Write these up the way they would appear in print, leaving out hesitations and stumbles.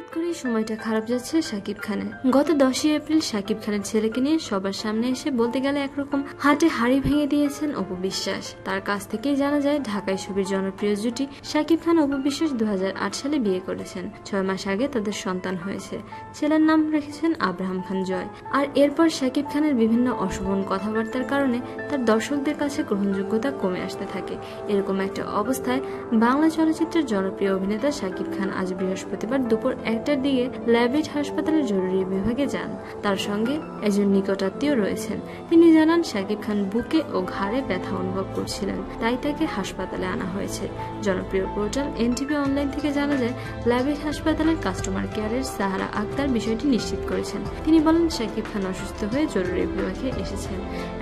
হঠাৎ করেই সময়টা খারাপ যাচ্ছে শাকিব খানের। গত 10ই এপ্রিল শাকিব খানের ছেলেকে নিয়ে সবার সামনে এসে বলতে গেলে একরকম হাটে হাড়ি ভেঙে দিয়েছেন অপু বিশ্বাস। তার কাছ থেকেই জানা যায় ঢাকায় ছবির জনপ্রিয় জুটি শাকিব খান অপু বিশ্বাস 2008 সালে বিয়ে করেছেন। 6 মাস আগে তাদের সন্তান হয়েছে। ছেলের নাম রেখেছেন আব্রাহাম খান জয়। আর এরপর শাকিব খানের বিভিন্ন অশোভন কথাবার্তার কারণে তার দর্শকদের কাছে গ্রহণযোগ্যতা কমে আসতে থাকে। এরকম একটা অবস্থায় বাংলা চলচ্চিত্রের জনপ্রিয় অভিনেতা শাকিব খান আজ বৃহস্পতিবার দুপুর 1টার দিকে ল্যাবেট হাসপাতালের জরুরি বিভাগে যান। তার সঙ্গে একজন নিকটাত্মীয় রয়েছেন। তিনি জানান শাকিব খান বুকে ও ঘাড়ে ব্যথা অনুভব করছিলেন, তাই তাকে হাসপাতালে আনা হয়েছে। জনপ্রিয় পোর্টাল এনটিভি অনলাইন থেকে জানা যায় ল্যাবেট হাসপাতালের কাস্টমার কেয়ারের সাহারা আক্তার বিষয়টি নিশ্চিত করেছেন। তিনি বলেন শাকিব খান অসুস্থ হয়ে জরুরি বিভাগে এসেছেন,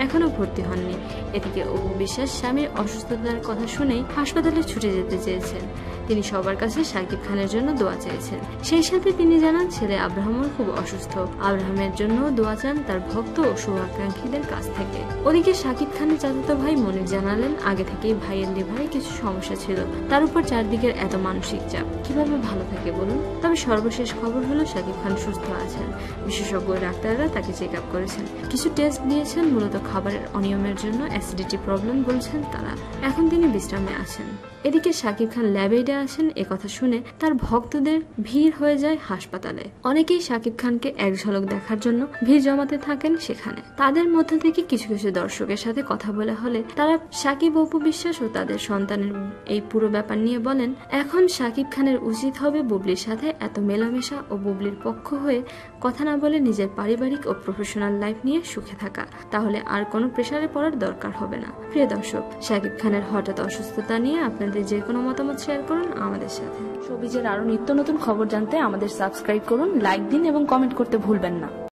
এখনো ভর্তি হননি। এদিকে অপু বিশ্বাস স্বামীর অসুস্থতার কথা শুনেই হাসপাতালে ছুটে যেতে চেয়েছেন। তিনি সবার কাছে শাকিব খানের জন্য দোয়া চেয়েছেন। সেই সাথে তিনি জানান ছেলে আব্রাহামও খুব অসুস্থ। আব্রাহামের জন্য দোয়া চান তার ভক্ত ও শুভাকাঙ্ক্ষীদের কাছ থেকে। ওদিকে শাকিব খানের চাচাতো ভাই মনির জানালেন আগে থেকেই ভাইয়ের লিভারে কিছু সমস্যা ছিল, তার উপর চারদিকের এত মানসিক চাপ, কিভাবে ভালো থাকে বলুন। তবে সর্বশেষ খবর হলো শাকিব খান সুস্থ আছেন। বিশেষজ্ঞ ডাক্তাররা তাকে চেক আপ করেছেন, কিছু টেস্ট দিয়েছেন, মূলত খাবারের অনিয়মের জন্য অ্যাসিডিটি প্রবলেম বলছেন তারা। এখন তিনি বিশ্রামে আছেন। এদিকে শাকিব খান ল্যাবেডে আছেন একথা শুনে তার ভক্তদের ভিড় হয়ে যায় হাসপাতালে। অনেকেই শাকিব খানকে এক ঝলক দেখার জন্য ভিড় জমাতে থাকেন সেখানে। তাদের মধ্যে থেকে কিছু কিছু দর্শকের সাথে কথা বলা হলে তারা শাকিব অপু বিশ্বাস ও তাদের সন্তানের এই পুরো ব্যাপার নিয়ে বলেন, এখন শাকিব খানের উচিত হবে বুবলির সাথে এত মেলামেশা ও বুবলির পক্ষ হয়ে কথা না বলে নিজের পারিবারিক ও প্রফেশনাল লাইফ নিয়ে সুখে থাকা, তাহলে আর কোনো প্রেসারে পড়ার দরকার হবে না। প্রিয় দর্শক, শাকিব খানের হঠাৎ অসুস্থতা নিয়ে আপনাদের যে কোনো মতামত শেয়ার করুন আমাদের সাথে। শোবিজের আরো নিত্য নতুন খবর জানতে আমাদের সাবস্ক্রাইব করুন, লাইক দিন এবং কমেন্ট করতে ভুলবেন না।